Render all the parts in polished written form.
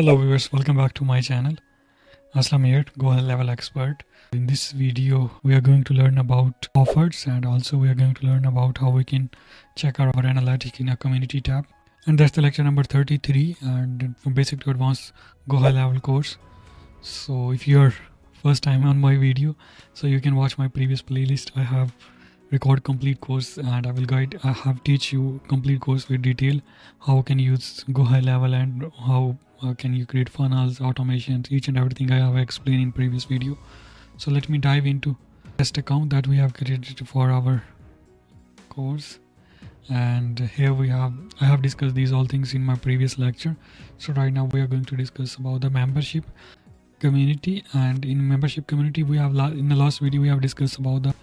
Hello viewers, welcome back to my channel. Aslam here, GoHighLevel Expert. In this video, we are going to learn about offers, and also we are going to learn about how we can check our analytics in a community tab. And that's the lecture number 33, and from basic to advanced GoHighLevel course. So if you're first time on my video, so you can watch my previous playlist. I have record complete course and I have teach you complete course with detail how can you use GoHighLevel and how can you create funnels, automations, each and everything I have explained in previous video. So let me dive into test account that we have created for our course. And here I have discussed these all things in my previous lecture. So right now we are going to discuss about the membership community. And in membership community we have in the last video we have discussed about the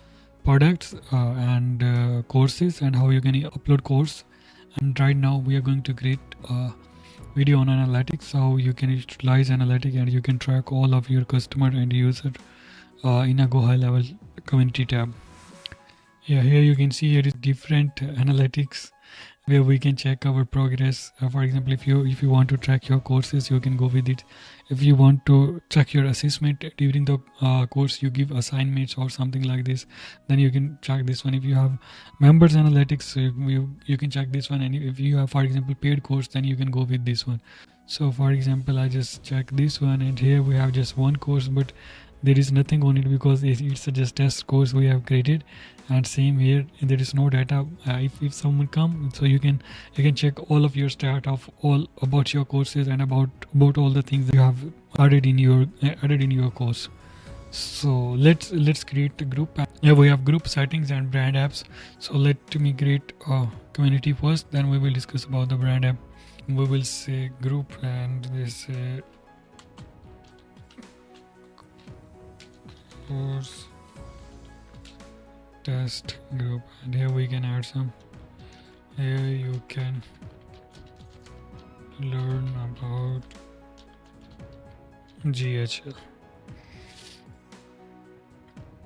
products and courses and how you can upload course. And right now we are going to create a video on analytics, how you can utilize analytics and you can track all of your customer and user in a GoHighLevel community tab. Yeah, here you can see here is different analytics where we can check our progress. For example, if you want to track your courses, you can go with it. If you want to check your assessment during the course, you give assignments or something like this, then you can check this one. If you have members analytics, you can check this one. And if you have, for example, paid course, then you can go with this one. So for example, I just check this one, and here we have just one course, but there is nothing on it because it's just test course we have created. And same here, there is no data. If someone come, so you can check all of your stat of all about your courses and about all the things that you have added in your course. So let's create a group. Yeah, we have group settings and brand apps. So let me create a community first, then we will discuss about the brand app. We will say group, and we say course test group, and here we can add some. Here you can learn about GHL,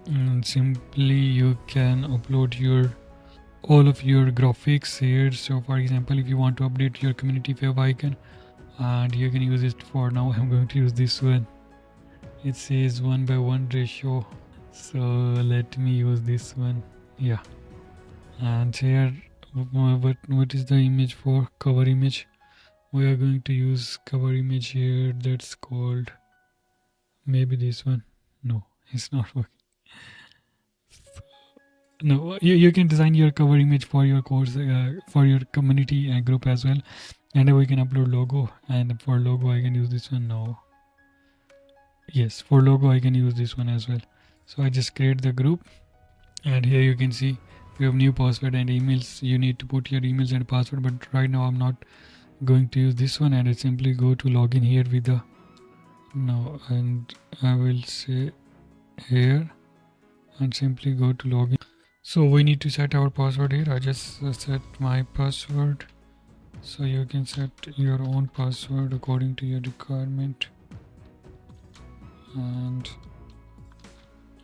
and simply you can upload all of your graphics here. So for example, if you want to update your community fav icon, and you can use it. For now I'm going to use this one. It says 1:1 ratio, so let me use this one. Yeah, and here what is the image for cover image? We are going to use cover image here. That's called maybe this one. No, it's not working. No, you can design your cover image for your course, for your community and group as well. And we can upload logo, and for logo I can use this one. No, yes, for logo I can use this one as well. So I just create the group, and here you can see we have new password and emails. You need to put your emails and password, but right now I'm not going to use this one, and I simply go to login here with the no, and I will say here and simply go to login. So we need to set our password here. I just set my password, so you can set your own password according to your requirement. And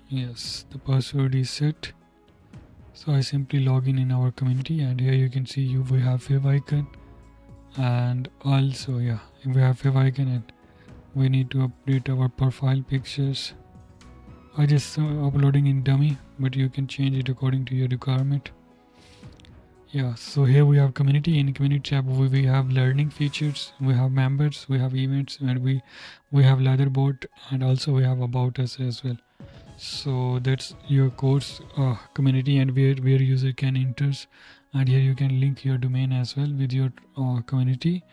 yes, the password is set. So I simply log in our community, and here you can see we have fav icon, and also yeah, we have fav icon, and we need to update our profile pictures. I just uploading in dummy, but you can change it according to your requirement. Yeah, so here we have community. In community tab we have learning features, we have members, we have events, and we have leaderboard, and also we have about us as well. So that's your course community, and where user can enter, and here you can link your domain as well with your community,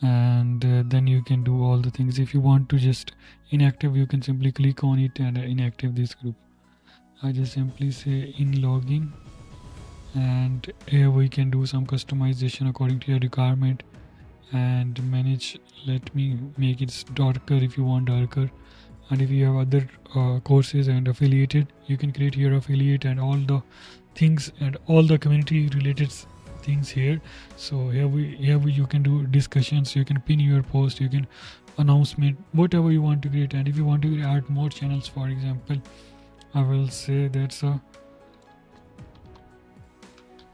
and then you can do all the things. If you want to just inactive, you can simply click on it and inactive this group. I just simply say in login, and here we can do some customization according to your requirement and manage. Let me make it darker if you want darker. And if you have other courses and affiliated, you can create your affiliate and all the things and all the community related things here. So here you can do discussions, you can pin your post, you can announcement, whatever you want to create. And if you want to add more channels, for example, I will say that's a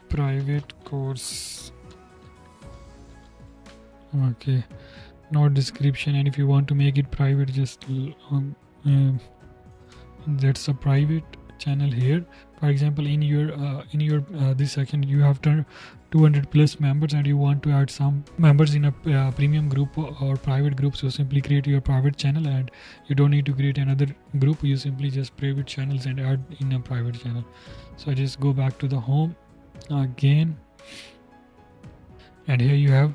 private course. Okay, not description. And if you want to make it private, just that's a private channel here. For example, in your this section you have 200 plus members and you want to add some members in a premium group or private group, so simply create your private channel and you don't need to create another group. You simply just private channels and add in a private channel. So I just go back to the home again, and here you have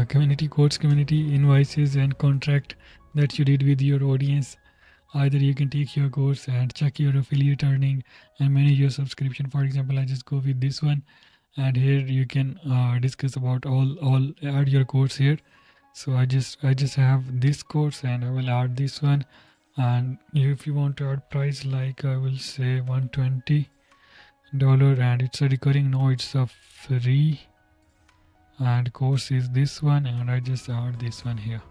community codes, community invoices and contract that you did with your audience. Either you can take your course and check your affiliate earning and manage your subscription. For example, I just go with this one, and here you can discuss about all add your course here. So I just have this course and I will add this one. And if you want to add price, like I will say $120 and it's a recurring, no, it's a free, and course is this one, and I just add this one here.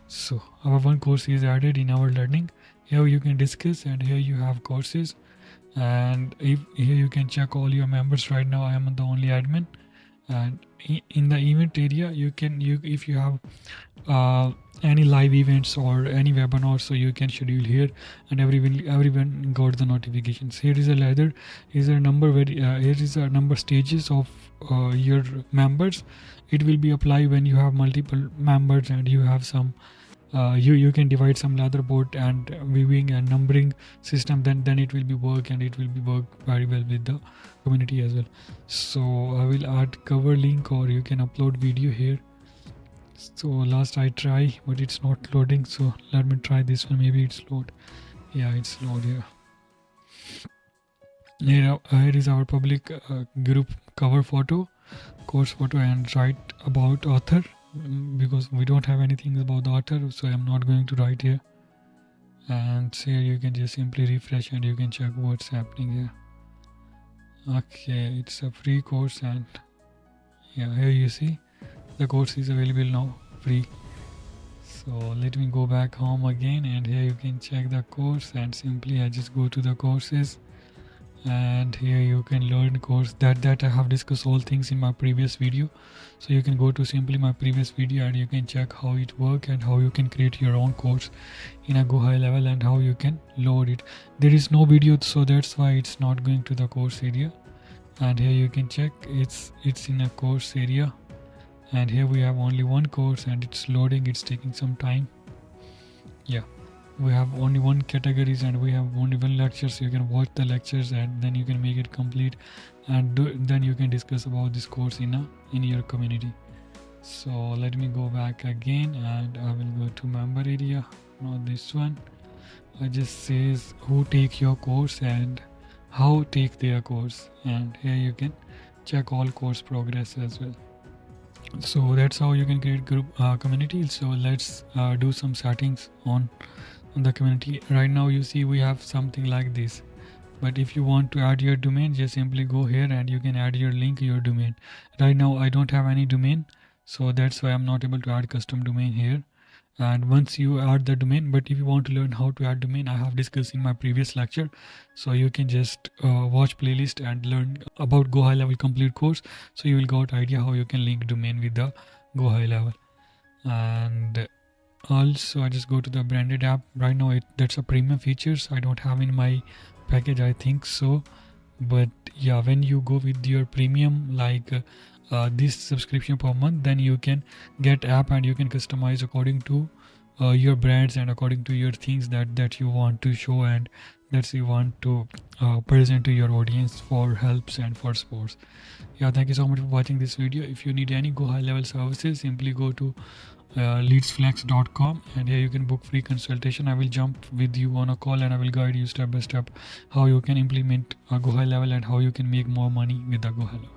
So our one course is added in our learning. Here you can discuss, and here you have courses, and here you can check all your members. Right now I am the only admin, and in the event area if you have any live events or any webinar, so you can schedule here, and everyone got the notifications. Here is a ladder, here is a number stages of your members. It will be applied when you have multiple members and you have some you can divide some ladder board and viewing and numbering system, then it will be work, and it will be work very well with the community as well. So I will add cover link, or you can upload video here. So last I try, but it's not loading, so let me try this one. Maybe it's load. Yeah, it's load here. Here is our public group cover photo, course photo, and write about author, because we don't have anything about the author, so I'm not going to write here. And here you can just simply refresh and you can check what's happening here. Okay, it's a free course, and yeah, here you see the course is available now free. So let me go back home again, and here you can check the course, and simply I just go to the courses, and here you can learn course that I have discussed all things in my previous video. So you can go to simply my previous video and you can check how it works and how you can create your own course in a GoHighLevel and how you can load it. There is no video, so that's why it's not going to the course area. And here you can check it's in a course area, and here we have only one course and it's loading, it's taking some time. Yeah, we have only one categories and we have only one lecture, so you can watch the lectures and then you can make it complete, and then you can discuss about this course in your community. So let me go back again, and I will go to member area, not this one. I just says who take your course and how take their course, and here you can check all course progress as well. So that's how you can create group community. So let's do some settings on the community. Right now you see we have something like this, but if you want to add your domain, just simply go here and you can add your link, your domain. Right now I don't have any domain, so that's why I'm not able to add custom domain here. And once you add the domain, but if you want to learn how to add domain, I have discussed in my previous lecture, so you can just watch playlist and learn about GoHighLevel complete course, so you will got idea how you can link domain with the GoHighLevel. And also I just go to the branded app. Right now that's a premium features, I don't have in my package, I think so. But yeah, when you go with your premium, like this subscription per month, then you can get app and you can customize according to your brands and according to your things that you want to show and that you want to present to your audience for helps and for sports. Yeah, thank you so much for watching this video. If you need any GoHighLevel services, simply go to leadsflex.com, and here you can book free consultation. I will jump with you on a call and I will guide you step by step how you can implement a GoHighLevel and how you can make more money with the GoHighLevel.